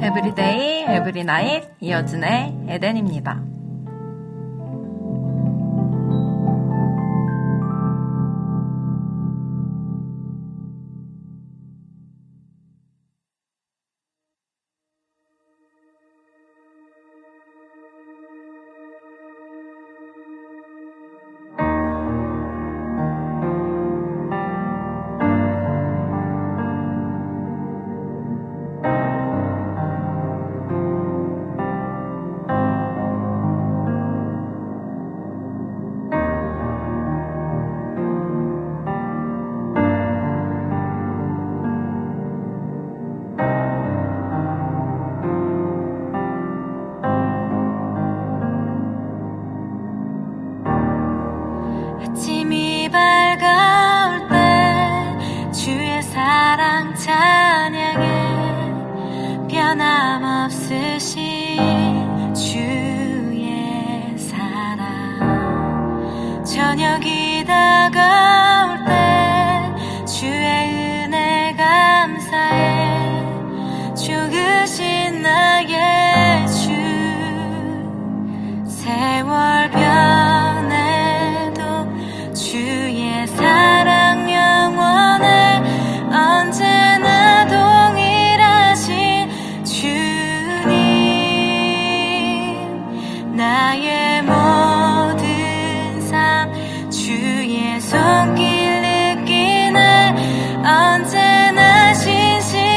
에브리데이, 에브리나잇, 이어준의 에덴입니다. 아침이 밝아올 때 주의 사랑 찬양해 변함없으신 주의 사랑 저녁이 다가올 때 주의 은혜 감사해 죽으신 나의 주 세월 변해도 주의 사랑 영원해 언제나 동일하신 주님 나의 모든 삶 주의 손길 느끼네 언제나 신실하신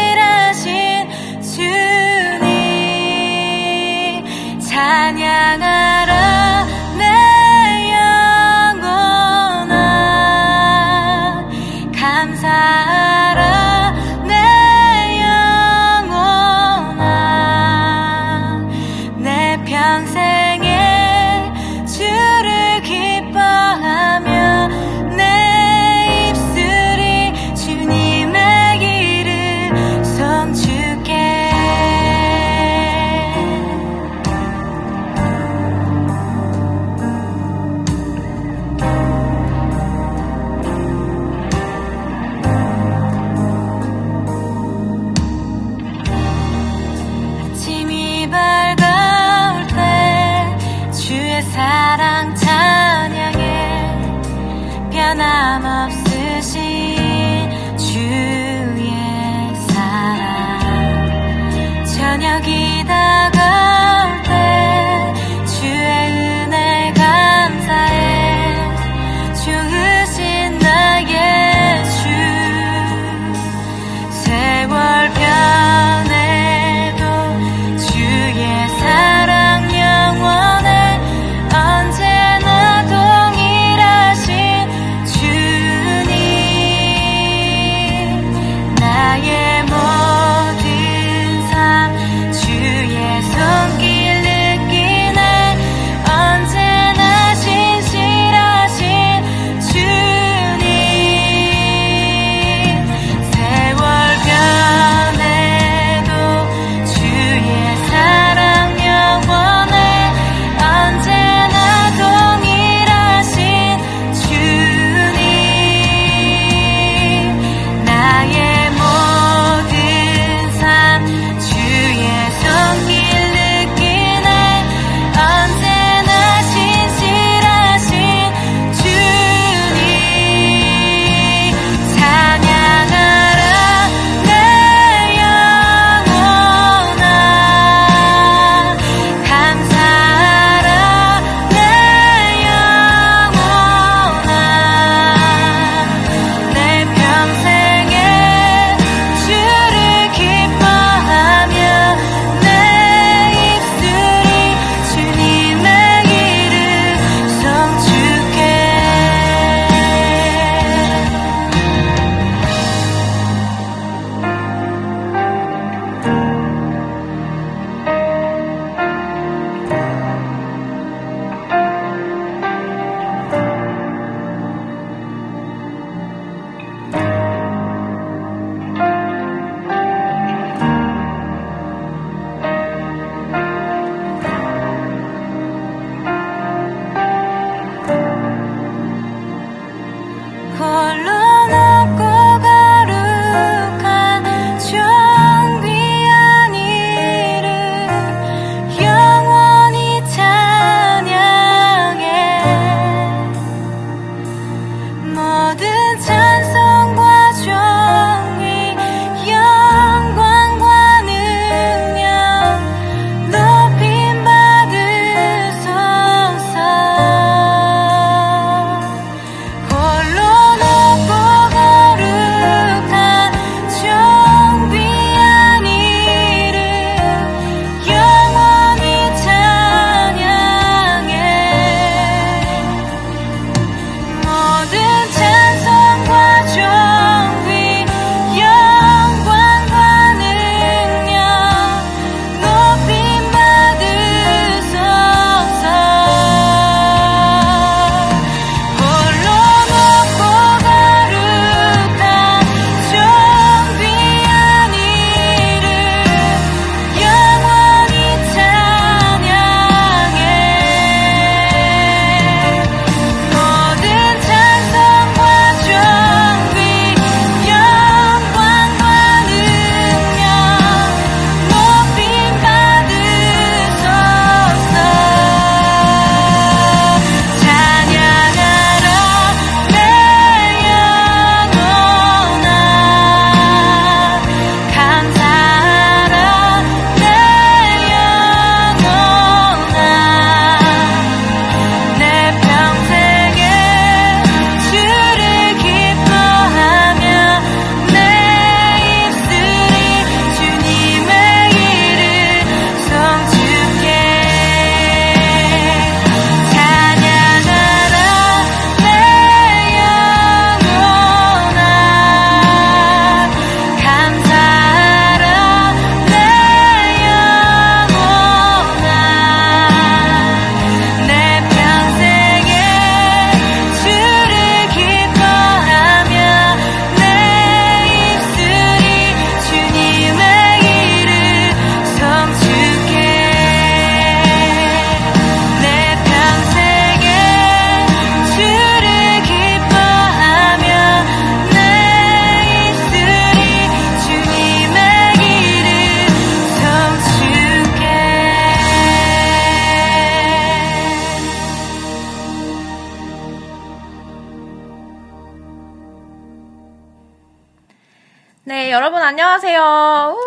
여러분 안녕하세요.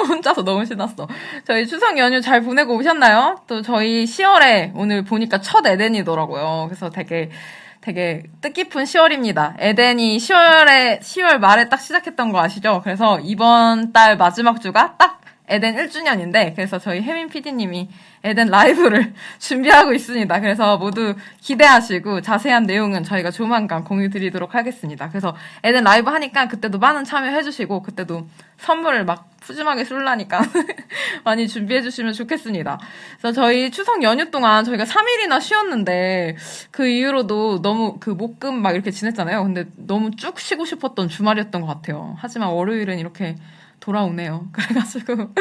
혼자서 너무 신났어. 저희 추석 연휴 잘 보내고 오셨나요? 또 저희 10월에 오늘 보니까 첫 에덴이더라고요. 그래서 되게 뜻깊은 10월입니다. 에덴이 10월 말에 딱 시작했던 거 아시죠? 그래서 이번 달 마지막 주가 딱 에덴 1주년인데, 그래서 저희 혜민 PD님이 에덴 라이브를 준비하고 있습니다. 그래서 모두 기대하시고 자세한 내용은 저희가 조만간 공유 드리도록 하겠습니다. 그래서 에덴 라이브 하니까 그때도 많은 참여해주시고, 그때도 선물을 막 푸짐하게 쏠라니까 많이 준비해주시면 좋겠습니다. 그래서 저희 추석 연휴 동안 저희가 3일이나 쉬었는데, 그 이후로도 너무 목금 막 이렇게 지냈잖아요. 근데 너무 쭉 쉬고 싶었던 주말이었던 것 같아요. 하지만 월요일은 이렇게 돌아오네요. 그래가지고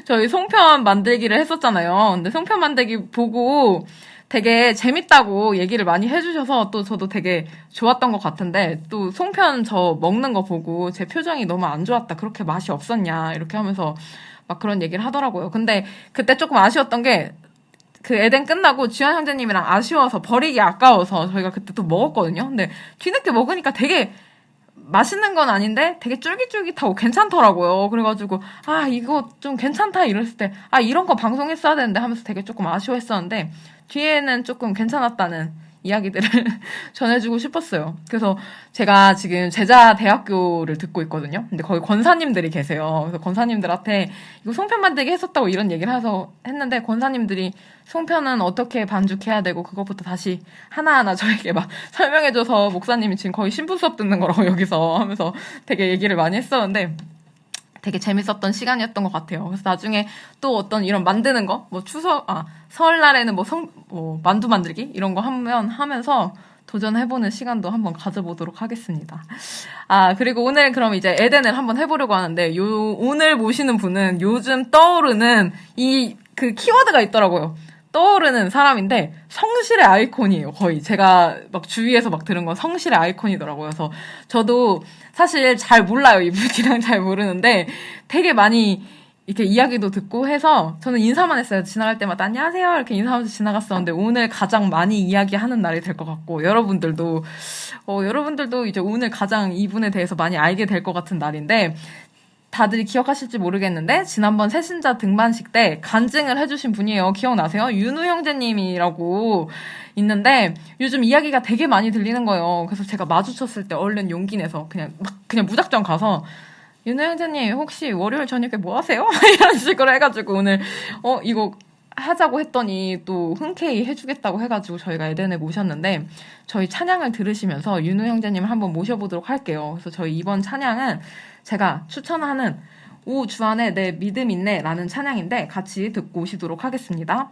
저희 송편 만들기를 했었잖아요. 근데 송편 만들기 보고 되게 재밌다고 얘기를 많이 해주셔서 또 저도 되게 좋았던 것 같은데, 또 송편 저 먹는 거 보고 제 표정이 너무 안 좋았다, 그렇게 맛이 없었냐 이렇게 하면서 막 그런 얘기를 하더라고요. 근데 그때 조금 아쉬웠던 게, 그 에덴 끝나고 지현 형제님이랑 아쉬워서, 버리기 아까워서 저희가 그때 또 먹었거든요. 근데 뒤늦게 먹으니까 되게 맛있는 건 아닌데 되게 쫄깃쫄깃하고 괜찮더라고요. 그래가지고 이거 좀 괜찮다 이랬을 때 이런 거 방송했어야 되는데 하면서 되게 조금 아쉬워했었는데, 뒤에는 조금 괜찮았다는 이야기들을 전해주고 싶었어요. 그래서 제가 지금 제자대학교를 듣고 있거든요. 근데 거기 권사님들이 계세요. 그래서 권사님들한테 이거 송편 만들기 했었다고 이런 얘기를 했는데, 권사님들이 송편은 어떻게 반죽해야 되고 그것부터 다시 하나하나 저에게 막 설명해줘서, 목사님이 지금 거의 신부 수업 듣는 거라고 여기서 하면서 되게 얘기를 많이 했었는데, 되게 재밌었던 시간이었던 것 같아요. 그래서 나중에 또 어떤 이런 만드는 거, 설날에는 만두 만들기 이런 거 하면서 도전해보는 시간도 한번 가져보도록 하겠습니다. 그리고 오늘 그럼 이제 에덴을 한번 해보려고 하는데, 오늘 모시는 분은 요즘 떠오르는 그 키워드가 있더라고요. 떠오르는 사람인데 성실의 아이콘이에요. 거의 제가 막 주위에서 막 들은 건 성실의 아이콘이더라고요. 그래서 저도 사실 잘 몰라요. 이분이랑 잘 모르는데 되게 많이 이렇게 이야기도 듣고 해서 저는 인사만 했어요. 지나갈 때마다 안녕하세요 이렇게 인사하면서 지나갔었는데, 오늘 가장 많이 이야기하는 날이 될 것 같고, 여러분들도 이제 오늘 가장 이분에 대해서 많이 알게 될 것 같은 날인데, 다들 기억하실지 모르겠는데 지난번 새신자 등반식 때 간증을 해주신 분이에요. 기억나세요? 윤우 형제님이라고 있는데 요즘 이야기가 되게 많이 들리는 거예요. 그래서 제가 마주쳤을 때 얼른 용기 내서 그냥 무작정 가서, 윤우 형제님 혹시 월요일 저녁에 뭐 하세요? 이런 식으로 해가지고 오늘 이거 하자고 했더니 또 흔쾌히 해주겠다고 해가지고 저희가 에덴에 모셨는데, 저희 찬양을 들으시면서 윤우 형제님을 한번 모셔보도록 할게요. 그래서 저희 이번 찬양은 제가 추천하는 오 주 안에 내 믿음 있네 라는 찬양인데, 같이 듣고 오시도록 하겠습니다.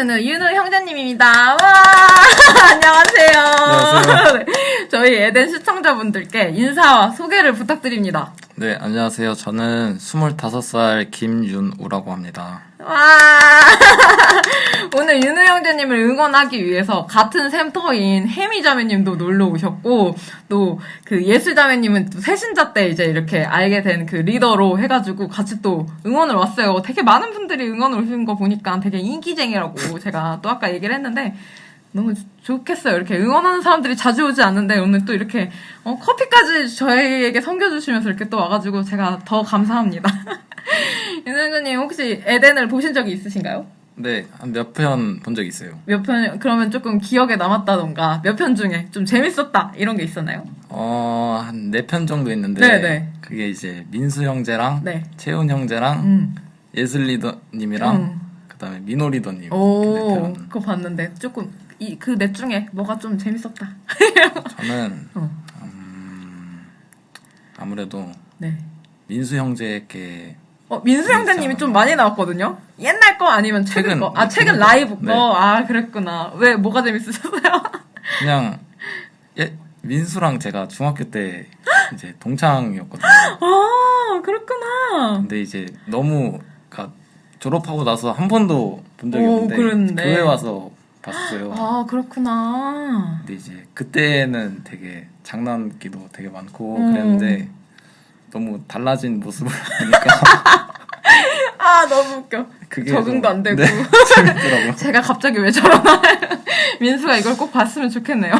가수는 윤우 형제님입니다. 와! 안녕하세요. 안녕하세요. 네, 저희 에덴 시청자분들께 인사와 소개를 부탁드립니다. 네, 안녕하세요. 저는 25살 김윤우라고 합니다. 와! 오늘 윤우 형제님을 응원하기 위해서 같은 샘터인 혜미자매님도 놀러 오셨고, 또 그 예술자매님은 또 새신자 때 이제 이렇게 알게 된 그 리더로 해가지고 같이 또 응원을 왔어요. 되게 많은 분들이 응원을 오신 거 보니까 되게 인기쟁이라고 제가 또 아까 얘기를 했는데, 너무 좋겠어요. 이렇게 응원하는 사람들이 자주 오지 않는데 오늘 또 이렇게 커피까지 저희에게 섬겨주시면서 이렇게 또 와가지고 제가 더 감사합니다. 윤현주님 혹시 에덴을 보신 적이 있으신가요? 네, 한 몇 편 본 적 있어요. 몇 편, 그러면 조금 기억에 남았다던가 몇 편 중에 좀 재밌었다 이런 게 있었나요? 한 4편 정도 있는데 네네. 그게 이제 민수 형제랑 네. 채훈 형제랑 예슬 리더님이랑 그다음에 민호 리더님 이렇게 오, 4편. 그거 봤는데 조금 그 넷 중에 뭐가 좀 재밌었다. 저는 어. 아무래도 네. 민수 형제께 민수 형제님이 좀 많이 나왔거든요? 옛날 거 아니면 최근 거? 아, 최근 라이브 거? 네. 아, 그랬구나. 왜, 뭐가 재밌으셨어요? 그냥 민수랑 제가 중학교 때 이제 동창이었거든요. 아, 그렇구나. 근데 이제 너무 졸업하고 나서 한 번도 본 적이 없는데 그랬는데. 교회 와서 봤어요. 아, 그렇구나. 근데 이제 그때는 되게 장난기도 되게 많고 그랬는데 너무 달라진 모습을 보니까 아, 너무 웃겨. 그게 적응도 좀- 안 되고. 네, 재밌더라고요. 제가 갑자기 왜 저러나. 민수가 이걸 꼭 봤으면 좋겠네요.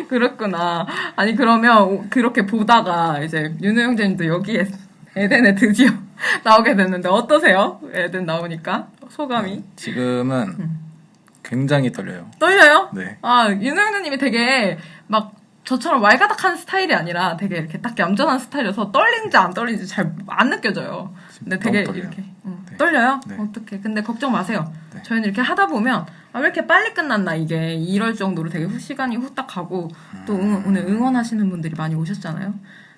그렇구나. 아니, 그러면 그렇게 보다가 이제 윤우 형제님도 여기에 에덴에 드디어 나오게 됐는데 어떠세요? 에덴 나오니까? 소감이? 지금은 굉장히 떨려요. 떨려요? 네. 아, 윤우 형제님이 되게 막 저처럼 왈가닥한 스타일이 아니라 되게 이렇게 딱 얌전한 스타일이어서 떨리는지 안 떨리는지 잘 안 느껴져요. 근데 되게 너무 떨려요. 이렇게 네. 떨려요? 네. 어떡해. 근데 걱정 마세요. 네. 저희는 이렇게 하다 보면 왜 이렇게 빨리 끝났나 이게 이럴 정도로 되게 시간이 후딱 가고 또 오늘 응원하시는 분들이 많이 오셨잖아요.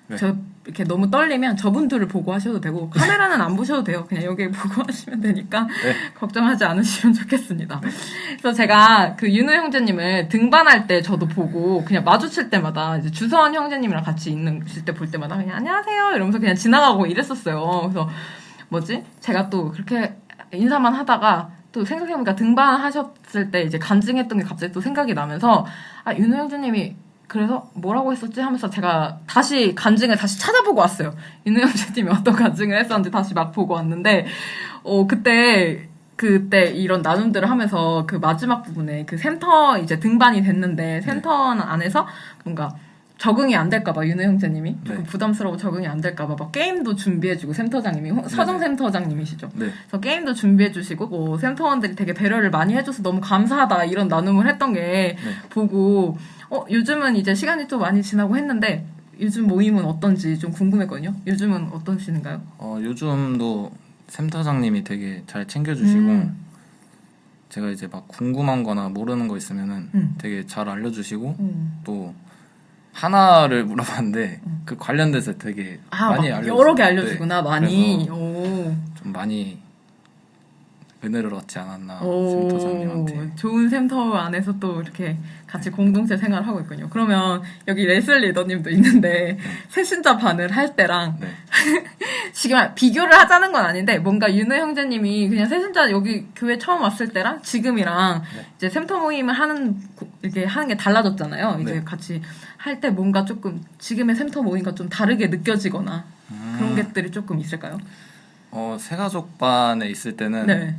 네. 저 이렇게 너무 떨리면 저분들을 보고 하셔도 되고 카메라는 안 보셔도 돼요. 그냥 여기 보고 하시면 되니까 네. 걱정하지 않으시면 좋겠습니다. 그래서 제가 그 윤우 형제님을 등반할 때 저도 보고 그냥 마주칠 때마다 이제 주선 형제님이랑 같이 있을 때 볼 때마다 그냥 안녕하세요 이러면서 그냥 지나가고 이랬었어요. 그래서 뭐지? 제가 또 그렇게 인사만 하다가 또 생각해보니까 등반하셨을 때 이제 간증했던 게 갑자기 또 생각이 나면서 윤우 형제님이 그래서 뭐라고 했었지 하면서 제가 다시 간증을 다시 찾아보고 왔어요. 윤우 형제님이 어떤 간증을 했었는지 다시 막 보고 왔는데 그때 이런 나눔들을 하면서 그 마지막 부분에 그 센터 이제 등반이 됐는데 센터 안에서 뭔가 적응이 안 될까봐 윤우 형제님이 조금 네. 부담스러워 적응이 안 될까봐 막 게임도 준비해주고 센터장님이 서정 센터장님이시죠. 네. 그래서 게임도 준비해주시고 뭐 센터원들이 되게 배려를 많이 해줘서 너무 감사하다 이런 나눔을 했던 게 보고 요즘은 이제 시간이 또 많이 지나고 했는데 요즘 모임은 어떤지 좀 궁금했거든요. 요즘은 어떠신가요? 요즘도 센터장님이 되게 잘 챙겨주시고 제가 이제 막 궁금한 거나 모르는 거 있으면은 되게 잘 알려주시고 또 하나를 물어봤는데 그 관련돼서 되게 많이 막 알려주세요. 여러 개 알려주구나. 네. 많이. 그래서 오. 좀 많이 은혜를 얻지 않았나 오, 센터장님한테. 좋은 센터 안에서 또 이렇게 같이 공동체 생활을 하고 있군요. 그러면 여기 레슬 리더님도 있는데 새신자 반을 할 때랑 네. 지금 비교를 하자는 건 아닌데 뭔가 윤우 형제님이 그냥 새신자 여기 교회 처음 왔을 때랑 지금이랑 이제 샘터 모임을 이렇게 하는 게 달라졌잖아요. 이제 네. 같이 할 때 뭔가 조금 지금의 샘터 모임과 좀 다르게 느껴지거나 그런 것들이 조금 있을까요? 새가족반에 있을 때는 네.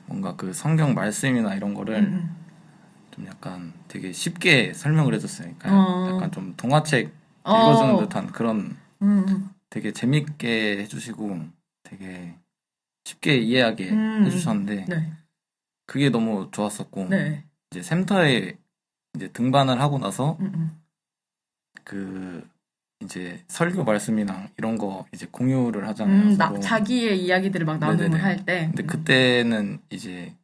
뭔가 그 성경 말씀이나 이런 거를 좀 약간 되게 쉽게 설명을 해줬어요. 그러니까 약간 좀 동화책 읽어주는 듯한 그런 되게 재밌게 해주시고 되게 쉽게 이해하게 해주셨는데 네. 그게 너무 좋았었고 네. 이제 샘터에 이제 등반을 하고 나서 그 이제 설교 말씀이나 이런 거 이제 공유를 하잖아요. 서로. 자기의 이야기들을 막 나눔을 네네네. 할 때. 근데 그때는 이제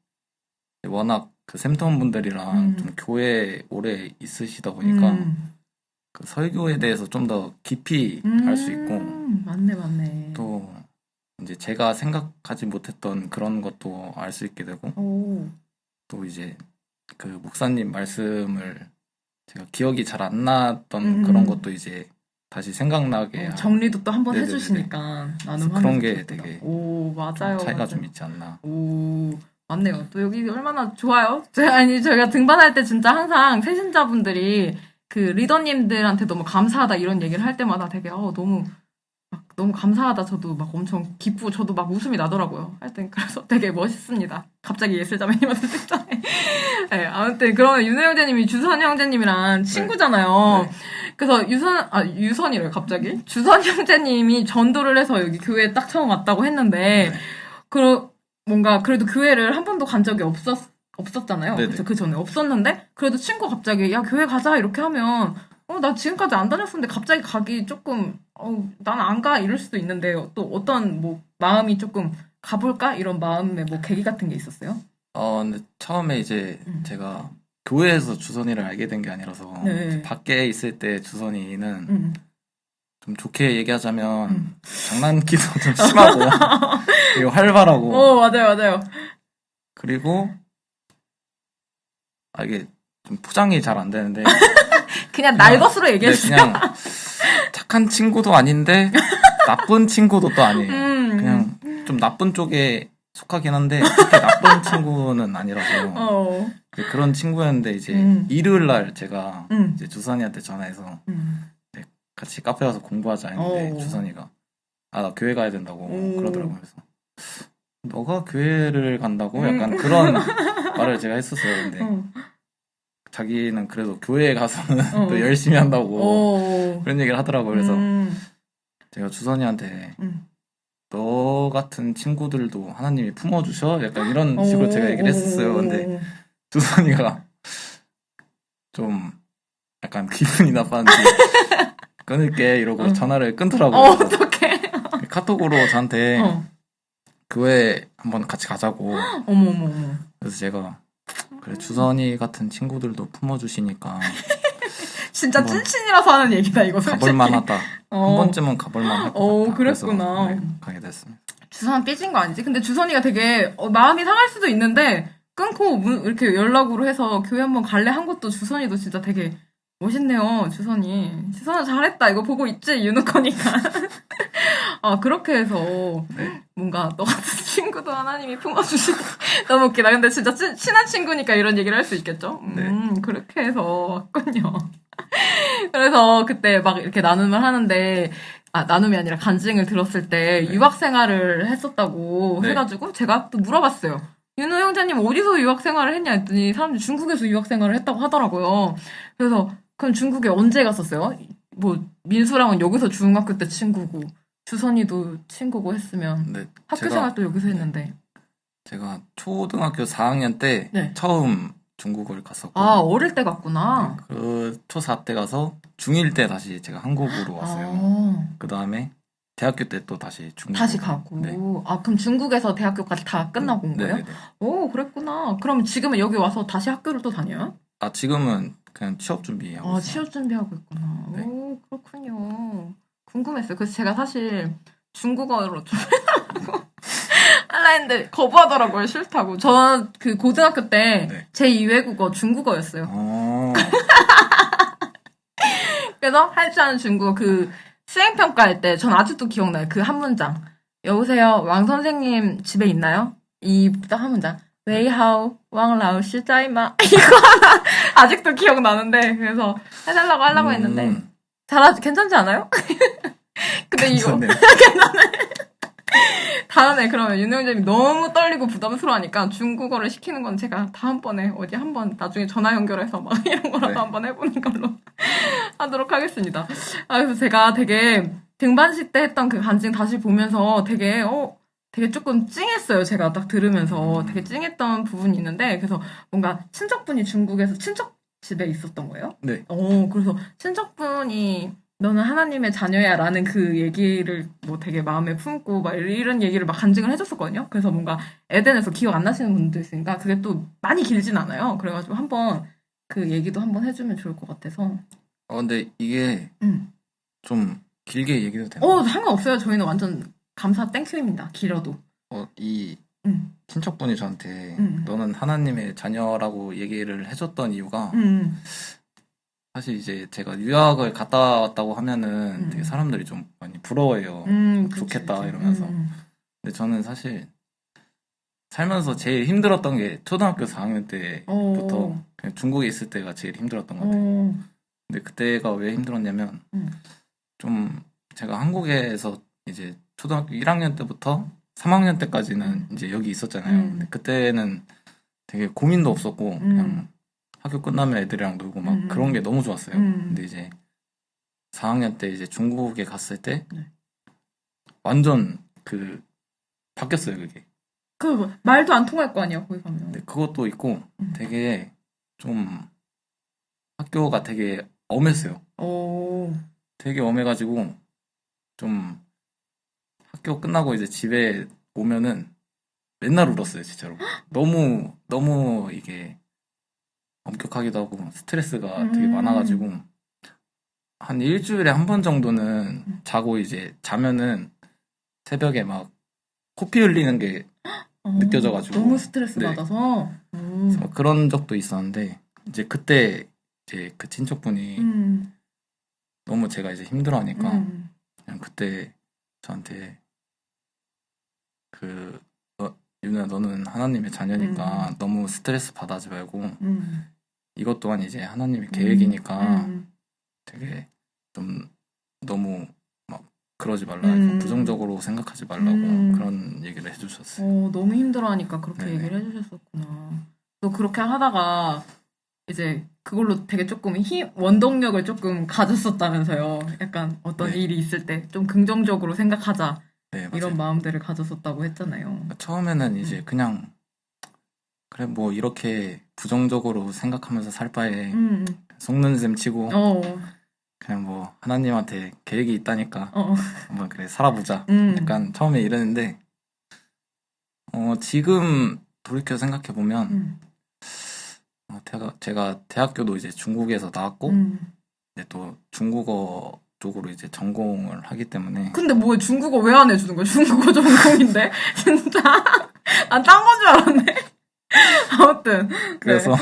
워낙 그 샘터원 분들이랑 좀 교회에 오래 있으시다 보니까 그 설교에 대해서 좀 더 깊이 알 수 있고 맞네. 또 이제 제가 생각하지 못했던 그런 것도 알 수 있게 되고 오. 또 이제 그 목사님 말씀을 제가 기억이 잘 안 났던 그런 것도 이제 다시 생각나게 정리도 또 한번 네네네네. 해주시니까 그런 게 되게 오 맞아요. 차이가 맞아요. 좀 있지 않나. 오 맞네요. 또 여기 얼마나 좋아요. 저희가 등반할 때 진짜 항상 새신자분들이 그 리더님들한테 너무 감사하다 이런 얘기를 할 때마다 되게 너무 감사하다. 저도 막 엄청 기쁘고 저도 막 웃음이 나더라고요. 하여튼 그래서 되게 멋있습니다. 갑자기 예슬자매님한테 듣자네. 네, 아무튼 그러면 윤호 형제님이 주선 형제님이랑 친구잖아요. 네. 그래서 유선이래요 갑자기. 주선 형제님이 전도를 해서 여기 교회에 딱 처음 왔다고 했는데 뭔가 그래도 교회를 한 번도 간 적이 없었잖아요. 그쵸? 그 전에 없었는데 그래도 친구가 갑자기 야 교회 가자 이렇게 하면 나 지금까지 안 다녔었는데 갑자기 가기 조금 난 안 가 이럴 수도 있는데 또 어떤 뭐 마음이 조금 가볼까 이런 마음의 뭐 계기 같은 게 있었어요? 근데 처음에 이제 제가 교회에서 주선이를 알게 된 게 아니라서 네. 밖에 있을 때 주선이는 좀 좋게 얘기하자면 장난기도 좀 심하고 그리고 활발하고 맞아요. 그리고 이게 좀 포장이 잘 안 되는데 그냥 날 것으로 얘기해주세요. 그냥 착한 친구도 아닌데 나쁜 친구도 또 아니에요. 그냥 좀 나쁜 쪽에 속하긴 한데 그렇게 나쁜 친구는 아니라서 그런 친구였는데 이제 일요일 날 제가 이제 주선이한테 전화해서 같이 카페 가서 공부하자 했는데 주선이가 나 교회 가야 된다고 그러더라고요. 그래서 너가 교회를 간다고 약간 그런 말을 제가 했었어요. 근데 자기는 그래도 교회에 가서는 또 열심히 한다고 그런 얘기를 하더라고요. 그래서 제가 주선이한테 너 같은 친구들도 하나님이 품어주셔? 약간 이런 식으로 제가 얘기를 했었어요. 근데 주선이가 좀 약간 기분이 나빴는지 끊을게 이러고 전화를 끊더라고요. 어떡해. 카톡으로 저한테 교회 한번 같이 가자고. 어머. 그래서 제가 그래 주선이 같은 친구들도 품어주시니까 진짜 찐친이라서 하는 얘기다 이거 솔직히. 가볼만하다. 한 번쯤은 가볼만할 것 같다. 그랬구나. 그래서 가게 됐습니다. 주선 삐진 거 아니지? 근데 주선이가 되게 마음이 상할 수도 있는데 끊고 이렇게 연락으로 해서 교회 한번 갈래 한 것도 주선이도 진짜 되게 멋있네요. 주선이 잘했다. 이거 보고 있지? 유누커니까. 그렇게 해서 뭔가 너 같은 친구도 하나님이 품어주시다. 너무 웃기다. 근데 진짜 친한 친구니까 이런 얘기를 할 수 있겠죠? 그렇게 해서 왔군요. 그래서 그때 막 이렇게 나눔을 하는데 나눔이 아니라 간증을 들었을 때 유학 생활을 했었다고 해가지고 제가 또 물어봤어요. 윤호 형제님 어디서 유학 생활을 했냐 했더니 사람들이 중국에서 유학 생활을 했다고 하더라고요. 그래서 그럼 중국에 언제 갔었어요? 뭐 민수랑은 여기서 중학교 때 친구고 주선이도 친구고 했으면 학교 생활도 여기서 했는데 제가 초등학교 4학년 때 처음 중국어를 갔었고 어릴 때 갔구나. 그 초4 때 가서 중1 때 다시 제가 한국으로 왔어요. 그 다음에 대학교 때 또 다시 중국 다시 가고 그럼 중국에서 대학교까지 다 끝나고 온 거예요? 오 그랬구나. 그럼 지금은 여기 와서 다시 학교를 또 다녀요? 지금은 그냥 취업 준비하고 있어요. 취업 준비하고 있구나. 오 그렇군요. 궁금했어요. 그래서 제가 사실 중국어로 좀 해달라고 할라 했는데 거부하더라고요. 싫다고. 저 그 고등학교 때 제2외국어 중국어였어요. 그래서 할 줄 아는 중국어 그 수행평가할 때 전 아직도 기억나요. 그 한 문장. 여보세요. 왕 선생님 집에 있나요? 이 딱 한 문장. 웨이하오 왕 라오시 짜이마 이거 하나 아직도 기억나는데 그래서 해달라고 하려고 했는데 괜찮지 않아요? 근데 이거 괜찮네. 다음에 그러면 윤영재님이 너무 떨리고 부담스러워하니까 중국어를 시키는 건 제가 다음번에 어디 한번 나중에 전화 연결해서 막 이런 거라도 한번 해보는 걸로 하도록 하겠습니다. 그래서 제가 되게 등반식 때 했던 그 간증 다시 보면서 되게 조금 찡했어요. 제가 딱 들으면서 되게 찡했던 부분이 있는데 그래서 뭔가 친척분이 중국에서 친척 집에 있었던 거예요? 네. 그래서 친척분이 너는 하나님의 자녀야 라는 그 얘기를 뭐 되게 마음에 품고 막 이런 얘기를 막 간증을 해줬었거든요. 그래서 뭔가 에덴에서 기억 안 나시는 분도 있으니까 그게 또 많이 길진 않아요. 그래가지고 한번 그 얘기도 한번 해주면 좋을 것 같아서. 근데 이게 좀 길게 얘기도 되나요? 상관없어요. 저희는 완전 감사 땡큐입니다. 길어도. 이 음. 친척분이 저한테 음. 너는 하나님의 자녀라고 얘기를 해줬던 이유가 사실 이제 제가 유학을 갔다 왔다고 하면은 되게 사람들이 좀 많이 부러워해요. 좋겠다 그치. 이러면서. 근데 저는 사실 살면서 제일 힘들었던 게 초등학교 4학년 때부터 그냥 중국에 있을 때가 제일 힘들었던 것 같아요. 근데 그때가 왜 힘들었냐면 좀 제가 한국에서 이제 초등학교 1학년 때부터 3학년 때까지는 이제 여기 있었잖아요. 근데 그때는 되게 고민도 없었고 그냥 학교 끝나면 애들이랑 놀고 막 그런 게 너무 좋았어요. 근데 이제 4학년 때 이제 중국에 갔을 때 완전 바뀌었어요, 그게. 말도 안 통할 거 아니야, 거기 가면. 근데 그것도 있고 되게 좀 학교가 되게 엄했어요. 되게 엄해가지고 좀 학교 끝나고 이제 집에 오면은 맨날 울었어요, 진짜로. 너무 이게 엄격하기도 하고 스트레스가 되게 많아가지고 한 일주일에 한 번 정도는 자고 이제 자면은 새벽에 막 코피 흘리는 게 느껴져가지고 너무 스트레스 네. 받아서 그래서 그런 적도 있었는데 이제 그때 이제 그 친척분이 너무 제가 이제 힘들어하니까 그냥 그때 저한테 유나 너는 하나님의 자녀니까 너무 스트레스 받아지 말고 이것 또한 이제 하나님의 계획이니까 되게 좀 너무 막 그러지 말라 부정적으로 생각하지 말라고 그런 얘기를 해주셨어요. 너무 힘들어하니까 그렇게 네네. 얘기를 해주셨었구나. 또 그렇게 하다가 이제 그걸로 되게 조금 원동력을 조금 가졌었다면서요. 약간 어떤 네. 일이 있을 때 좀 긍정적으로 생각하자. 네, 이런 맞아요. 마음들을 가졌었다고 했잖아요. 처음에는 이제 그냥 그래 뭐 이렇게 부정적으로 생각하면서 살 바에 속는 셈 치고 그냥 뭐 하나님한테 계획이 있다니까 한번 그래 살아보자. 약간 처음에 이랬는데 지금 돌이켜 생각해 보면 제가 대학교도 이제 중국에서 나왔고 이제 또 중국어 쪽으로 이제 전공을 하기 때문에 근데 뭐에 중국어 왜 안 해주는 거야? 중국어 전공인데 진짜 난 딴 건 줄 알았네. 아무튼 그래서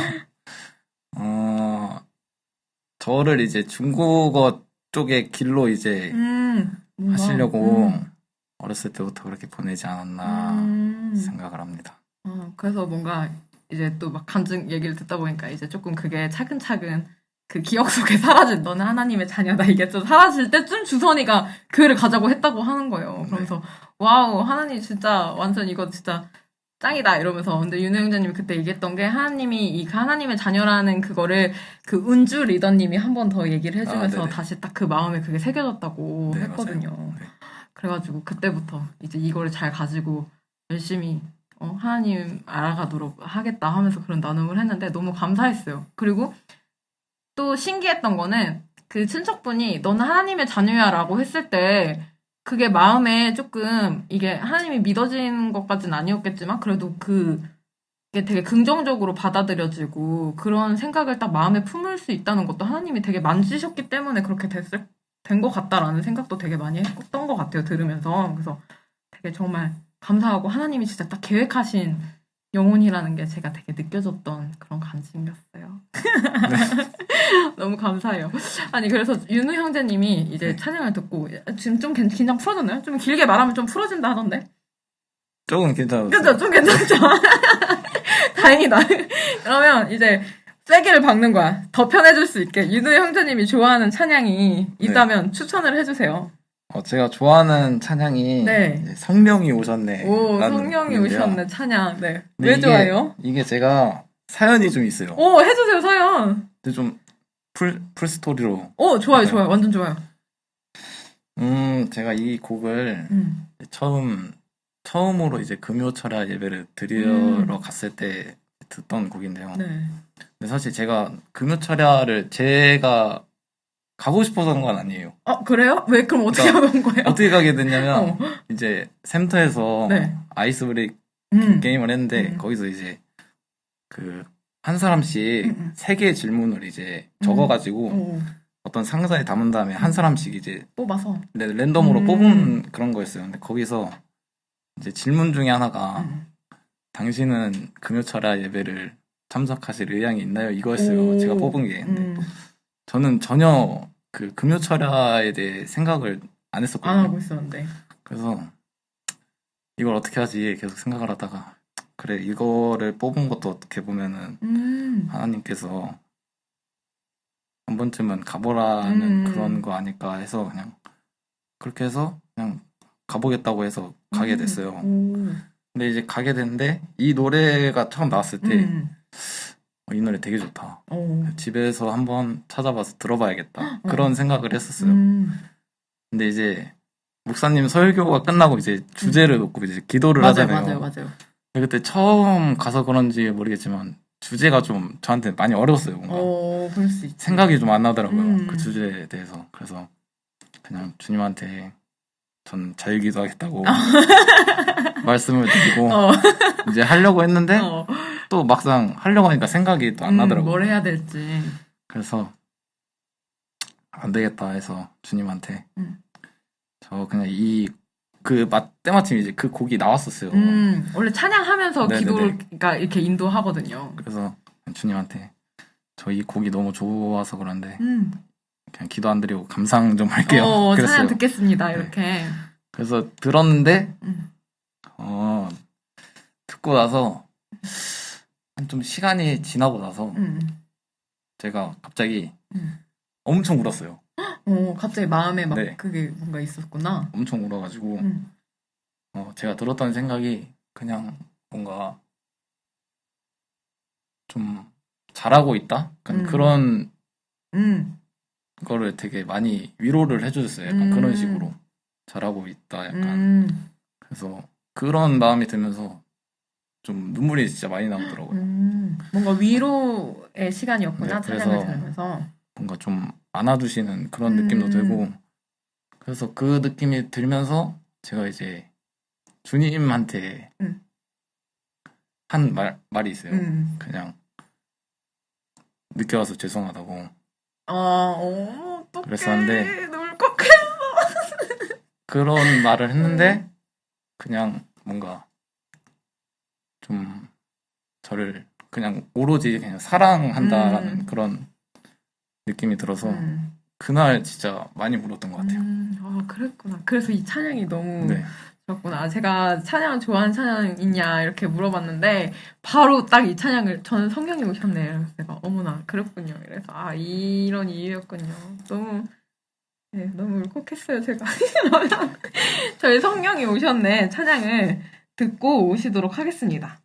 저를 이제 중국어 쪽의 길로 이제 하시려고 어렸을 때부터 그렇게 보내지 않았나 생각을 합니다. 그래서 뭔가 이제 또 막 간증 얘기를 듣다 보니까 이제 조금 그게 차근차근 그 기억 속에 사라진 너는 하나님의 자녀다 이게 좀 사라질 때쯤 주선이가 교회를 가자고 했다고 하는 거예요. 그러면서 와우 하나님 진짜 완전 이거 진짜 짱이다 이러면서 근데 윤호 형제님이 그때 얘기했던 게 하나님이 이 하나님의 자녀라는 그거를 그 은주 리더님이 한 번 더 얘기를 해주면서 다시 딱 그 마음에 그게 새겨졌다고 했거든요. 그래가지고 그때부터 이제 이거를 잘 가지고 열심히 하나님 알아가도록 하겠다 하면서 그런 나눔을 했는데 너무 감사했어요. 그리고 또 신기했던 거는 그 친척분이 너는 하나님의 자녀야라고 했을 때 그게 마음에 조금 이게 하나님이 믿어진 것까지는 아니었겠지만 그래도 그게 되게 긍정적으로 받아들여지고 그런 생각을 딱 마음에 품을 수 있다는 것도 하나님이 되게 만지셨기 때문에 그렇게 된 것 같다라는 생각도 되게 많이 했던 것 같아요. 들으면서. 그래서 되게 정말 감사하고 하나님이 진짜 딱 계획하신 영혼이라는 게 제가 되게 느껴졌던 그런 간증이었어요. 너무 감사해요. 아니 그래서 윤우 형제님이 이제 찬양을 듣고 지금 좀 긴장 풀어졌나요? 좀 길게 말하면 좀 풀어진다 하던데. 조금 괜찮았어요. 그죠? 좀 괜찮죠? 다행이다. 그러면 이제 세게를 박는 거야. 더 편해질 수 있게. 윤우 형제님이 좋아하는 찬양이 있다면 추천을 해주세요. 제가 좋아하는 찬양이 성령이 오셨네. 오, 성령이 오셨네 찬양. 네. 왜 좋아해요? 이게 제가 사연이 좀 있어요. 오, 해주세요 사연. 근데 좀 풀스토리로. 오, 좋아요, 좋아요. 완전 좋아요. 제가 이 곡을 처음으로 이제 금요철야 예배를 드리러 갔을 때 듣던 곡인데요. 네. 근데 사실 제가 금요철야를 제가 가고 싶어서 한 건 아니에요. 그래요? 왜 그럼 어떻게 하는 거예요? 어떻게 가게 됐냐면 이제 센터에서 아이스 브레이크 게임을 했는데 거기서 이제 한 사람씩 3개의 질문을 이제 적어가지고 어떤 상자에 담은 다음에 한 사람씩 이제 뽑아서. 랜덤으로 뽑은 그런 거였어요. 근데 거기서 이제 질문 중에 하나가 당신은 금요철야 예배를 참석하실 의향이 있나요? 이거였어요. 오. 제가 뽑은 게. 근데 저는 전혀 그 금요철야에 대해 생각을 안 안 했었거든요. 하고 있었는데. 그래서 이걸 어떻게 하지 계속 생각을 하다가 그래 이거를 뽑은 것도 어떻게 보면은 하나님께서 한 번쯤은 가보라는 그런 거 아닐까 해서 그냥 그렇게 해서 그냥 가보겠다고 해서 가게 됐어요. 근데 이제 가게 됐는데 이 노래가 처음 나왔을 때 이 노래 되게 좋다. 집에서 한번 찾아봐서 들어봐야겠다. 그런 생각을 했었어요. 근데 이제 목사님 설교가 끝나고 이제 주제를 놓고 이제 기도를 하잖아요. 맞아요. 그때 처음 가서 그런지 모르겠지만 주제가 좀 저한테 많이 어려웠어요. 뭔가 그럴 수 있지. 생각이 좀 안 나더라고요. 그 주제에 대해서. 그래서 그냥 주님한테 전 자유기도 하겠다고 말씀을 드리고 이제 하려고 했는데 또 막상 하려고 하니까 생각이 또 안 나더라고요. 뭘 해야 될지. 그래서 안 되겠다 해서 주님한테 저 그냥 때마침 이제 그 곡이 나왔었어요. 원래 찬양하면서 네네네. 기도가 이렇게 인도하거든요. 그래서 주님한테 저 이 곡이 너무 좋아서 그런데 그냥 기도 안 드리고 감상 좀 할게요. 그랬어요. 찬양 듣겠습니다. 이렇게. 네. 그래서 들었는데 듣고 나서 좀 시간이 지나고 나서 제가 갑자기 엄청 울었어요. 갑자기 마음에 막 네. 그게 뭔가 있었구나. 엄청 울어가지고 제가 들었던 생각이 그냥 뭔가 좀 잘하고 있다? 약간 그런 거를 되게 많이 위로를 해주셨어요. 약간 그런 식으로 잘하고 있다. 약간 그래서 그런 마음이 들면서 좀 눈물이 진짜 많이 나오더라고요. 뭔가 위로의 시간이었구나. 네, 찬양을 그래서 들으면서. 뭔가 좀 안아주시는 그런 느낌도 들고 그래서 그 느낌이 들면서 제가 이제 주님한테 한 말이 있어요. 그냥 늦게 와서 죄송하다고. 어떡해. 그랬었는데 울컥해. 그런 말을 했는데 그냥 뭔가 좀 저를 그냥 오로지 그냥 사랑한다라는 그런 느낌이 들어서 그날 진짜 많이 울었던 것 같아요. 그랬구나. 그래서 이 찬양이 너무 네. 좋았구나. 제가 찬양 좋아하는 찬양 있냐 이렇게 물어봤는데 바로 딱 이 찬양을 저는 성경이 오셨네. 그래서 제가 어머나 그랬군요. 그래서 이런 이유였군요. 너무 울컥했어요. 제가 저희 성경이 오셨네 찬양을 듣고 오시도록 하겠습니다.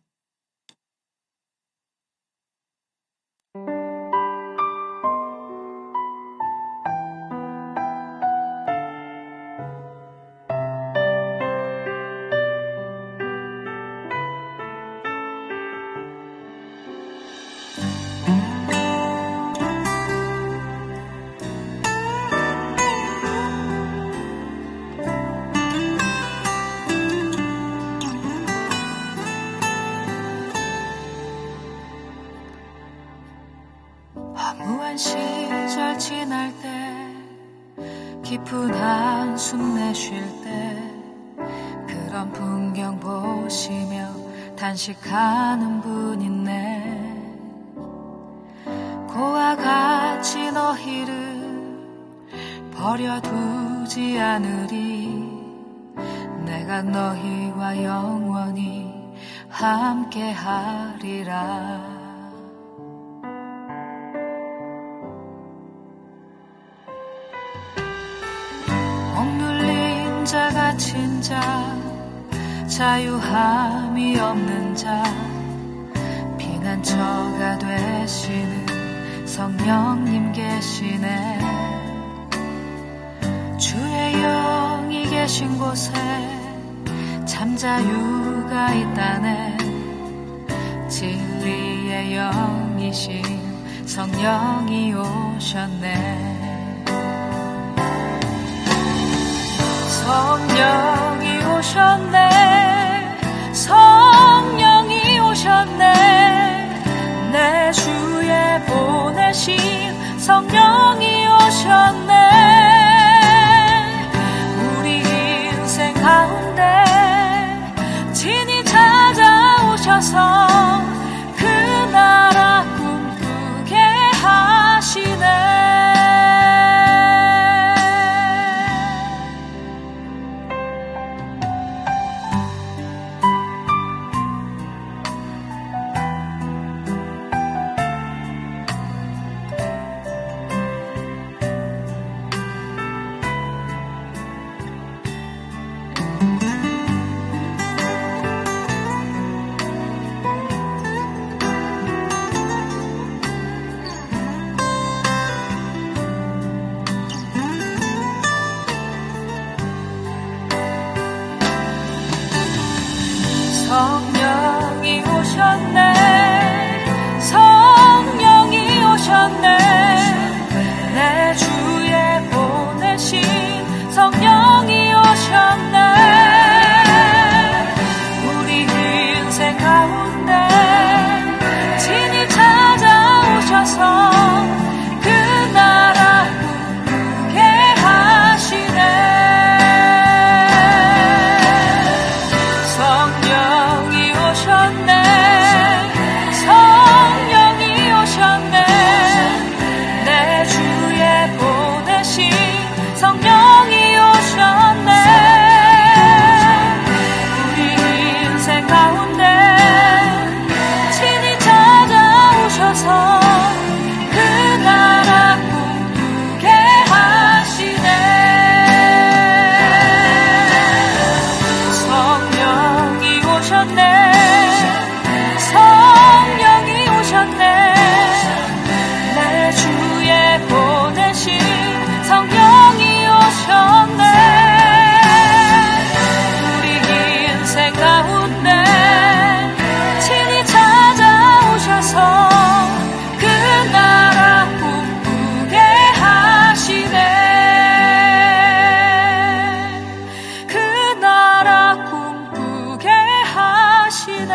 허무한 시절 지날 때 깊은 한숨 내쉴 때 그런 풍경 보시며 단식하는 분 있네. 고와 같이 너희를 버려두지 않으리. 내가 너희와 영원히 함께하리라. 억눌린 자 갇힌 자 자유함이 없는 자 피난처가 되시는 성령님 계시네. 주의 영이 계신 곳에 참 자유가 있다네. 진리의 영이신 성령이 오셨네. 성령이 오셨네. 성령이 오셨네. 내 주에 보내신 성령이 오셨네. 우리 인생 가운데 친히 찾아오셔서 그 나라 꿈꾸게 하시네. 성령이 오셨네. 성령이 오셨네. 내 주에 보내신 성령이 오셨네. 우리 인생 가운데 친히 찾아오셔서 그 나라 꿈꾸게 하시네. 성령이 오셨네. 내 주에 보내신 성령이 오셨네. 우리 인생 가운데 친히 찾아오셔서 그 나라 꿈꾸게 하시네. 성령이 오셨네. 성령이 오셨네. 내 주에 보내신 성령이 오셨네. 우리 인생 가운데 친히 찾아오셔서 그 나라 꿈꾸게 하시네. 그 나라 꿈꾸게 하시네.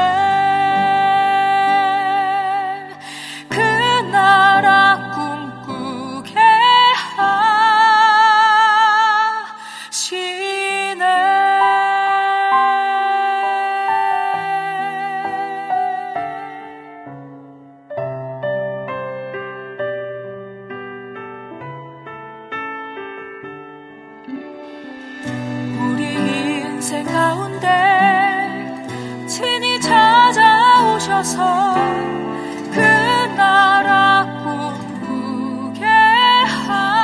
그 나라 꿈꾸게 하시네. 우리 인생 가운데 친히 찾아오셔서 그 나라 꿈꾸게 하시네.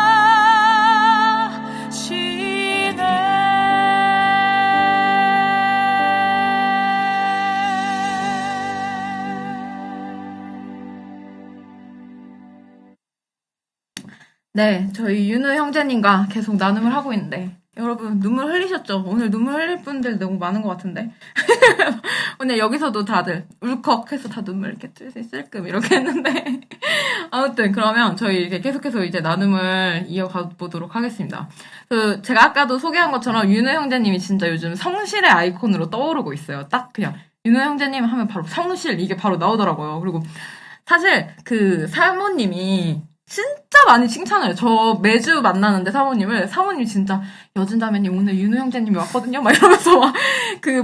네, 저희 윤우 형제님과 계속 나눔을 하고 있는데 여러분 눈물 흘리셨죠? 오늘 눈물 흘릴 분들 너무 많은 것 같은데 오늘 여기서도 다들 울컥해서 다 눈물 이렇게 쓸끔 이렇게 했는데 아무튼 그러면 저희 이렇게 계속해서 이제 나눔을 이어가 보도록 하겠습니다. 그 제가 아까도 소개한 것처럼 윤우 형제님이 진짜 요즘 성실의 아이콘으로 떠오르고 있어요. 딱 그냥 윤우 형제님 하면 바로 성실 이게 바로 나오더라고요. 그리고 사실 그 사모님이 진짜 많이 칭찬을 해요. 저 매주 만나는데 사모님이 진짜 여진자매님 오늘 윤우 형제님이 왔거든요? 막 이러면서